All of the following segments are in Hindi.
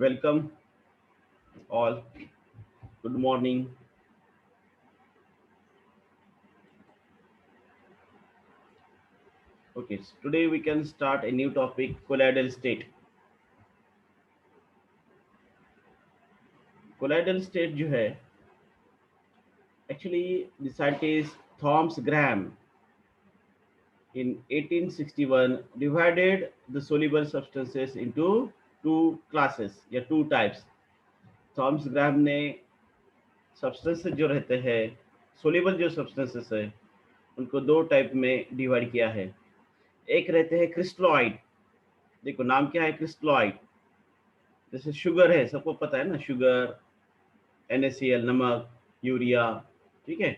Welcome all. Good morning. Okay, so today we can start a new topic, colloidal state. Colloidal state जो है, actually the scientist Thomas Graham in 1861 divided the soluble substances into two classes या two types. थॉमस ग्राहम ने सब्सटेंसेस जो रहते हैं, सोल्यूबल जो सब्सटेंसेस है, उनको दो टाइप में डिवाइड किया है. एक रहते हैं क्रिस्टलॉइड. देखो नाम क्या है, क्रिस्टलॉइड. जैसे शुगर है, सबको पता है ना, शुगर, NaCl, नमक, यूरिया. ठीक है.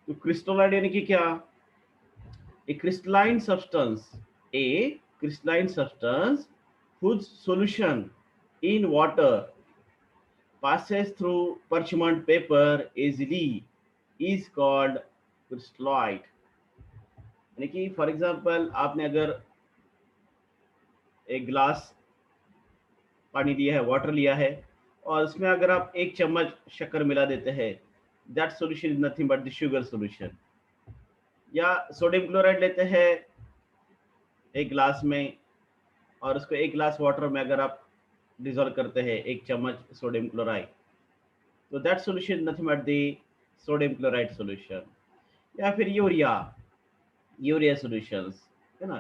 तो क्रिस्टलॉइड यानी कि क्या, a crystalline substance, a crystalline substance whose solution in water passes through parchment paper easily is called crystalloid. यानी कि फॉर एग्जांपल आपने अगर एक गिलास पानी लिया है, वाटर लिया है, और उसमें अगर आप एक चम्मच शक्कर मिला देते हैं, that solution is nothing but the sugar solution. या सोडियम क्लोराइड लेते हैं एक गिलास में, और उसको एक गिलास वाटर में अगर आप डिजोल्व करते हैं एक चम्मच सोडियम क्लोराइड, तो that solution is nothing but the sodium chloride solution. या फिर यूरिया, यूरिया सॉल्यूशंस है ना.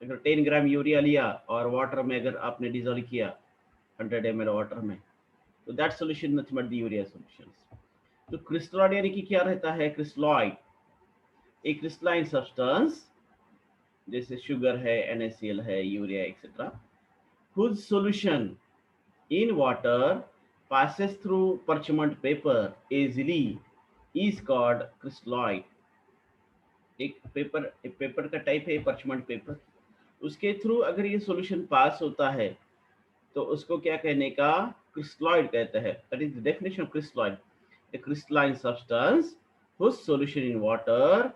अगर 10 ग्राम यूरिया लिया और वाटर में अगर आपने डिजोल्व किया 100 ml वाटर में, तो that solution nothing but the urea solutions. तो क्रिस्टलॉइड यानी कि क्या रहता है, क्रिस्टलॉइड एक क्रिस्टलाइन सब्सटेंस जैसे शुगर है, NaCl है, urea etcetera, whose solution in water passes through parchment paper easily is called crystalloid. एक पेपर का टाइप है parchment पेपर, उसके थ्रू अगर ये सॉल्यूशन पास होता है तो उसको क्या कहने का, क्रिस्टलॉइड कहते हैं. That is the definition of crystalloid, a crystalline substance whose solution in water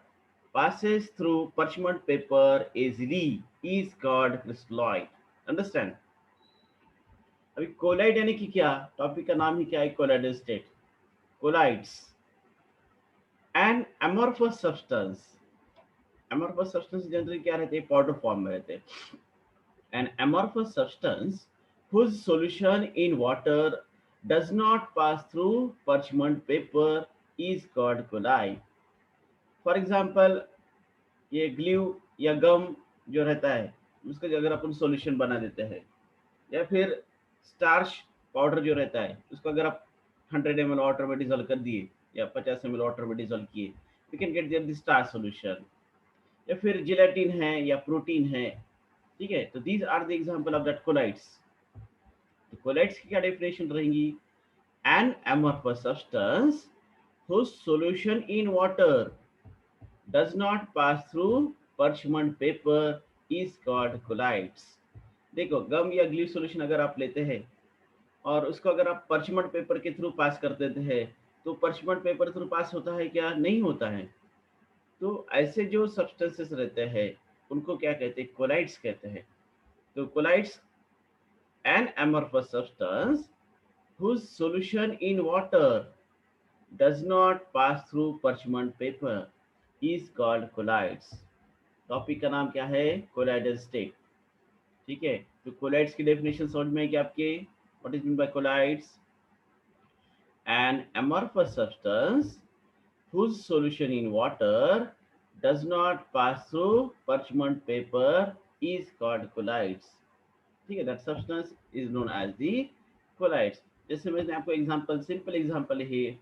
passes through parchment paper easily is called crystalloid. Understand? अभी कोलाइड यानी कि क्या, टॉपिक का नाम ही क्या है, colloidal state. Colloids and amorphous substance. Amorphous substance generally क्या रहते हैं, पाउडर फॉर्म में रहते हैं. An amorphous substance whose solution in water does not pass through parchment paper is called colloid. For example ये ग्लू या गम जो रहता है, उसका अगर अपन सॉल्यूशन बना देते हैं, या फिर स्टार्च पाउडर जो रहता है, उसको अगर आप 100 ml वाटर में डिजोल्व कर दिए या 50 ml वाटर में डिजोल्व किए, we can get there the starch solution. या फिर जिलेटिन है या प्रोटीन है. ठीक है. तो these are the example of that colloids. तो कोलाइड्स की क्या डेफिनेशन रहेंगी, an amorphous substance whose solution in water does not pass through parchment paper is called colloids. देखो गम या ग्लू सॉल्यूशन अगर आप लेते हैं और उसको अगर आप parchment पेपर के थ्रू पास कर देते हैं, तो parchment पेपर थ्रू पास होता है क्या, नहीं होता है. तो ऐसे जो सब्सटेंसेस रहते हैं उनको क्या कहते हैं, कोलाइड्स कहते हैं. तो collides an amorphous substance whose solution in water does not pass through parchment paper is called colloids. Topic का नाम क्या है, कोलाइडल स्टेट. ठीक है. तो कोलाइड्स की डेफिनेशन समझ में है कि आपके, what is mean by colloids, an amorphous substance whose solution in water does not pass through parchment paper is called colloids. ठीक है. That substance is known as the colloids. जैसे मैंने आपको एग्जांपल, सिंपल एग्जांपल है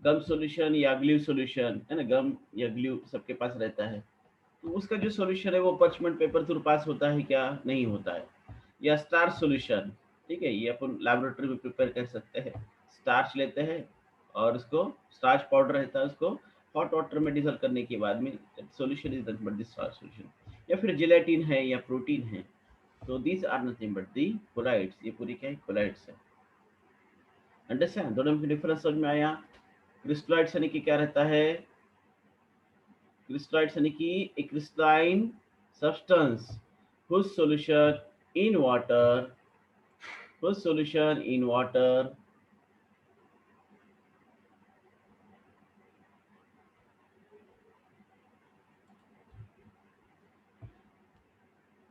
गम सॉल्यूशन या ग्लू सॉल्यूशन है ना. गम या ग्लू सबके पास रहता है, तो उसका जो सॉल्यूशन है वो parchment पेपर थ्रू पास होता है क्या, नहीं होता है. या स्टार्च सॉल्यूशन. ठीक है. ये अपन लैबोरेटरी में प्रिपेयर कर सकते हैं. स्टार्च लेते हैं और उसको, स्टार्च पाउडर रहता है, उसको हॉट वाटर में डिसॉल्व करने के बाद में solution is nothing but the starch solution. या फिर जिलेटिन है या प्रोटीन है. तो these are nothing but the colloids. ये पूरी क्या है, कोलाइड्स है. अंडरस्टैंड? दोनों में डिफरेंस समझ में आया. क्रिस्टलॉइड्स यानी कि क्या रहता है, क्रिस्टलॉइड्स यानी कि ए crystalline substance whose solution in water whose solution in water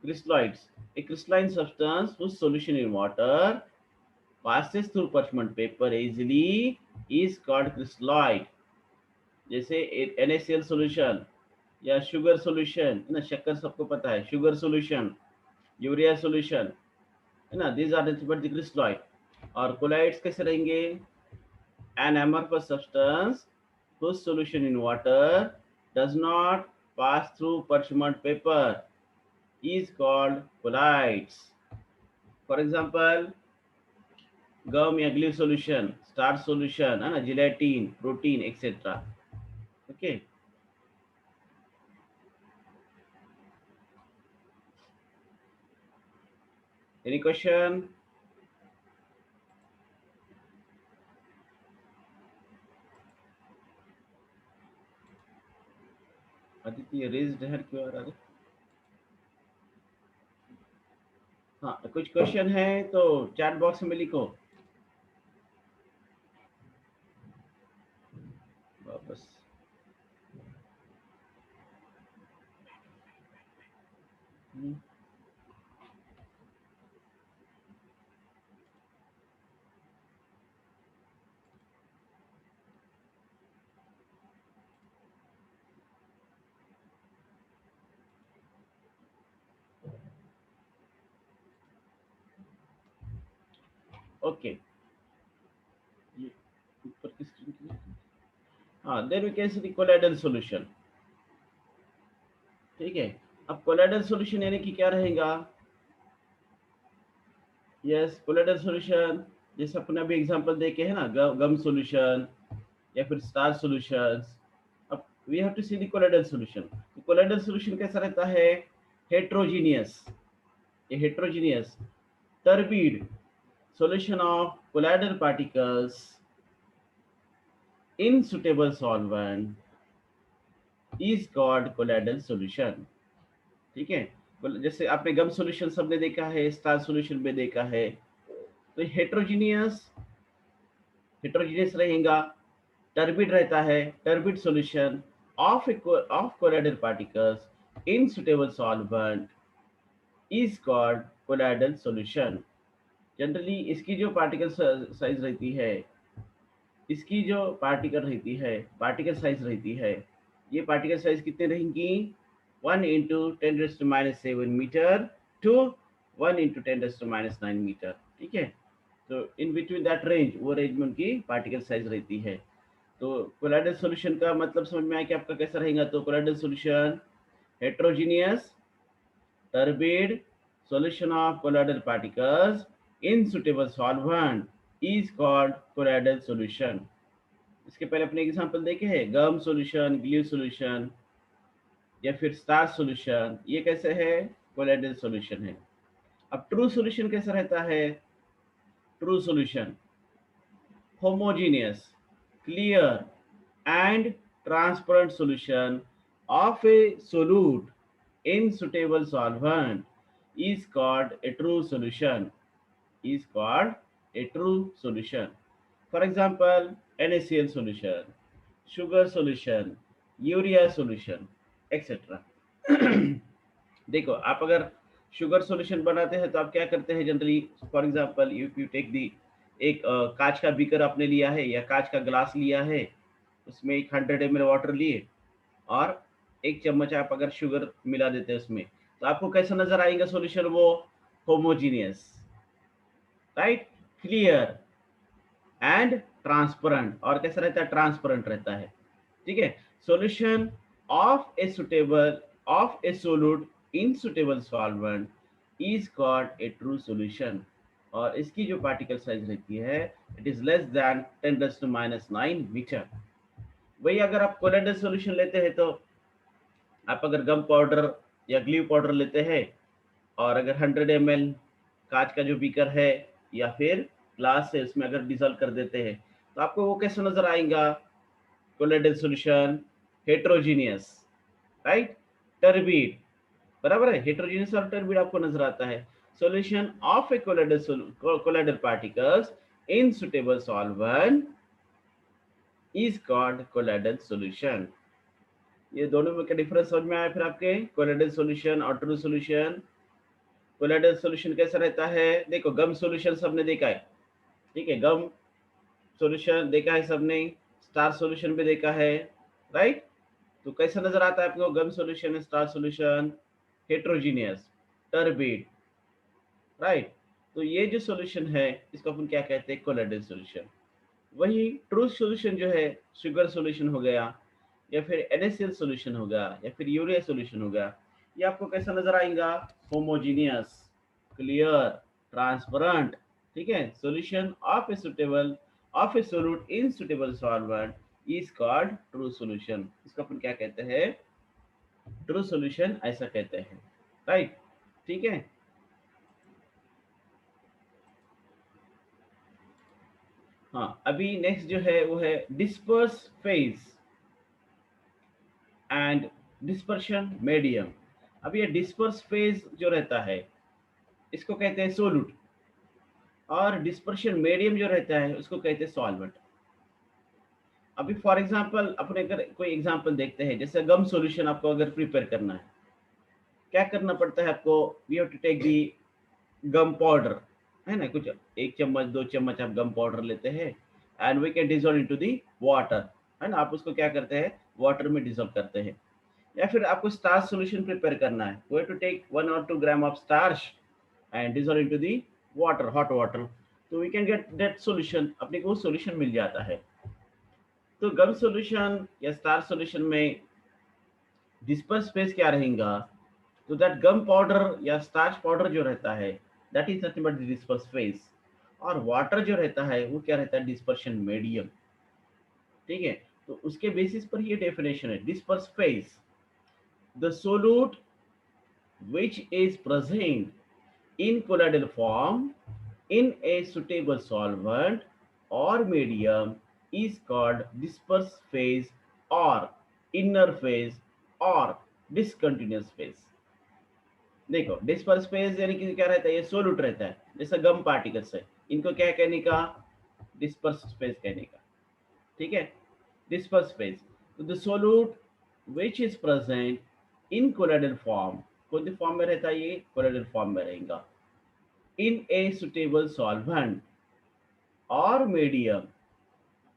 crystalloids, a crystalline substance whose solution in water passes through parchment paper easily is called crystalloid. जैसे NaCl solution या शुगर सॉल्यूशन है ना, शक्कर सबको पता है, शुगर सॉल्यूशन, यूरिया सॉल्यूशन है ना, these are nothing but the crystalloid. और कोलाइड्स कैसे रहेंगे? An amorphous substance whose solution in water does not pass through parchment paper is called colloids. For example, गम या ग्लू सॉल्यूशन, स्टार्च सॉल्यूशन है ना, gelatin, protein etcetera. Okay, any question? Aditya raised hand क्यों आ रहा है? हाँ, कुछ क्वेश्चन है तो चैट बॉक्स में लिखो वापस। ओके, ये ऊपर की स्क्रीन की, हाँ, then we can see the colloidal solution. ठीक है, अब कोलाइडल सॉल्यूशन यानी कि क्या रहेगा? यस, कोलाइडल सॉल्यूशन जैसे अपने अभी एग्जांपल देके है ना, गम सॉल्यूशन या फिर स्टार सॉल्यूशंस। अब we have to see the colloidal solution. तो कोलाइडल सॉल्यूशन कैसा रहता है? हेट्रोजीनियस, ये heterogeneous turbid solution of colloidal particles in suitable solvent is called colloidal solution। ठीक है, जैसे आपने गम सॉल्यूशन सबने देखा है, स्टार सॉल्यूशन में देखा है, तो हेट्रोजीनियस, हेट्रोजीनियस रहेगा, टर्बिड रहता है, turbid solution of of colloidal particles in suitable solvent is called colloidal solution। Generally इसकी जो पार्टिकल साइज रहती है, इसकी जो पार्टिकल साइज रहती है, ये पार्टिकल साइज कितने रहेंगी? 1 × 10⁻⁷ मीटर टू 1 × 10⁻⁹ मीटर। ठीक है, तो इन बिटवीन दैट रेंज, वो रेंज में उनकी पार्टिकल साइज रहती है। तो कोलाइडल सॉल्यूशन का मतलब समझ में आया कि आपका कैसा रहेगा? तो colloidal solution heterogeneous turbid solution of colloidal particles in suitable solvent is called colloidal solution। इसके पहले अपने एग्जांपल देखे हैं, गम सॉल्यूशन, ग्लू सॉल्यूशन या फिर स्टार सॉल्यूशन, ये कैसे है? कोलाइडल सॉल्यूशन है। अब ट्रू सॉल्यूशन कैसा रहता है? True solution homogeneous, clear and transparent solution of a solute in suitable solvent is called a true solution, is called a true solution। For example, NaCl solution, sugar solution, urea solution etcetera. देखो, आप अगर शुगर सॉल्यूशन बनाते हैं तो आप क्या करते हैं generally? For example, you take the, एक कांच का बीकर आपने लिया है या कांच का ग्लास लिया है, उसमें एक 100 ml वाटर लिए और एक चम्मच आप अगर शुगर मिला देते हैं उसमें, तो आपको कैसा नजर आएगा सॉल्यूशन? वो homogeneous, right, clear and transparent. और कैसा रहता है? ट्रांसपेरेंट रहता है। ठीक है, solution of a solute in suitable solvent is called a true solution. और इसकी जो पार्टिकल साइज रहती है, it is less than 10⁻⁹ metre. वही अगर आप कोलाइडल सॉल्यूशन लेते हैं तो आप अगर गम पाउडर या ग्लू पाउडर लेते हैं और अगर 100 ml कांच का जो बीकर है या फिर ग्लास है, उसमें अगर डिजोल्व कर देते हैं, तो आपको वो कैसे नजर आएगा? Colloidal solution heterogeneous, right, turbid, बराबर है, हेट्रोजीनियस और टर्बिड आपको नजर आता है। solution of a colloidal particles in suitable solvent is called colloidal solution. ये दोनों में क्या डिफरेंस समझ में आया फिर आपके? कोलोइडल सॉल्यूशन और ट्रू सॉल्यूशन। कोलोइडल सॉल्यूशन कैसा रहता है? देखो गम सॉल्यूशन सबने देखा है, ठीक है, गम सॉल्यूशन देखा है सबने, स्टार सॉल्यूशन भी देखा है, राइट? तो कैसा नजर आता है आपको gum solution, starch solution? Heterogeneous, turbid, right? तो ये जो सॉल्यूशन है इसको अपन क्या कहते हैं? Colloidal solution. वही ट्रू सॉल्यूशन जो है शुगर सॉल्यूशन हो गया, या फिर NaCl सॉल्यूशन होगा, या फिर यूरिया सॉल्यूशन होगा, ये आपको कैसा नजर आएगा? होमोजीनियस, क्लियर, ट्रांसपेरेंट, ठीक है। Solution of a suitable of a solute in suitable solvent is called true solution. इसको अपन क्या कहते हैं? ट्रू सॉल्यूशन ऐसा कहते हैं, राइट? ठीक है। हाँ, अभी नेक्स्ट जो है वो है disperse phase and dispersion medium. अब ये डिस्पर्स फेज जो रहता है इसको कहते हैं सोलूट, और डिस्पर्शन मीडियम जो रहता है उसको कहते हैं सॉल्वेंट। अभी फॉर एग्जांपल अपने अगर कोई एग्जांपल देखते हैं, जैसे गम सॉल्यूशन आपको अगर प्रिपेयर करना है, क्या करना पड़ता है आपको? We have to take the gum powder, है ना, कुछ 1 चम्मच 2 चम्मच आप गम पाउडर लेते हैं and we can dissolve into the water, है ना। आप उसको क्या करते हैं? वाटर में डिजोल्व करते हैं। या फिर आपको स्टार्च सॉल्यूशन प्रिपेयर करना है, we have to take 1 or 2 gram of starch and dissolve into the water, hot water, तो we can get that solution, अपने को वो solution मिल जाता है। तो गम सॉल्यूशन या स्टार सॉल्यूशन में डिस्पर्स फेज क्या रहेगा? तो दैट गम पाउडर या स्टार्च पाउडर जो रहता है that is nothing but the disperse phase, और वाटर जो रहता है वो क्या रहता है? डिस्पर्शन मीडियम, ठीक है। तो उसके बेसिस पर ये डेफिनेशन है disperse phase, the solute which is present in colloidal form in a suitable solvent or medium is called disperse phase or inner phase or discontinuous phase। देखो डिस्पर्स फेज यानी कि क्या रहता है? ये सोलूट रहता है, जैसा गम पार्टिकल्स है, इनको क्या कहने का? डिस्पर्स फेज कहने का, ठीक है। डिस्पर्स फेज, तो the सोलूट which is present in colloidal form, कौन सी फॉर्म में रहता है? ये colloidal फॉर्म में रहेगा, in a suitable solvent or medium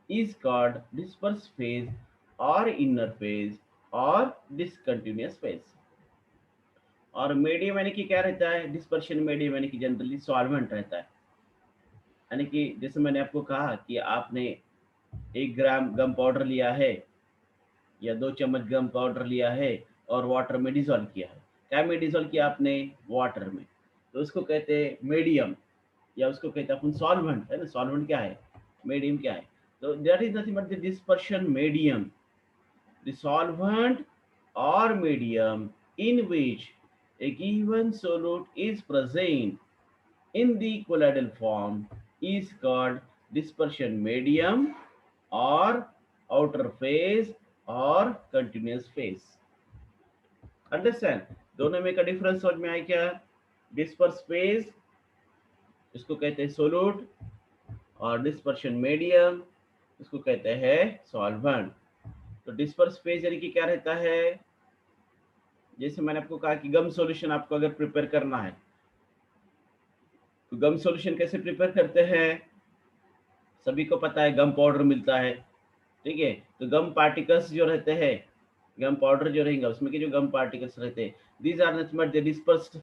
is called disperse phase or inner phase or discontinuous phase। और मीडियम यानी कि क्या रहता है? डिस्पर्शन मीडियम यानी कि जनरली सॉल्वेंट रहता है, यानी कि जैसे मैंने आपको कहा कि आपने 1 ग्राम गम पाउडर लिया है या 2 चम्मच गम पाउडर लिया है और वाटर में डिजोल्व किया है। क्या में डिजोल्व किया आपने? वाटर में, तो उसको कहते हैं मीडियम, या उसको कहते हैं अपन सॉल्वेंट, है ना। सॉल्वेंट क्या है? मीडियम क्या है? तो that is nothing but the dispersion medium, the solvent or medium in which a given solute is present in the colloidal form is called dispersion medium or outer phase or continuous phase। Understand? दोनों में का डिफरेंस समझ में आया क्या? डिस्पर्स फेज इसको कहते हैं सोलूट, और डिस्पर्शन मीडियम इसको कहते हैं सॉल्वेंट। तो डिस्पर्स फेज यानी कि क्या रहता है? जैसे मैंने आपको कहा कि गम सॉल्यूशन आपको अगर प्रिपेयर करना है, तो गम सॉल्यूशन कैसे प्रिपेयर करते हैं? सभी को पता है, गम पाउडर मिलता है, ठीक है। तो गम पार्टिकल्स जो रहते हैं, गम पाउडर जो रहेगा उसमें के जो गम पार्टिकल्स रहते हैं, these are nothing but the dispersed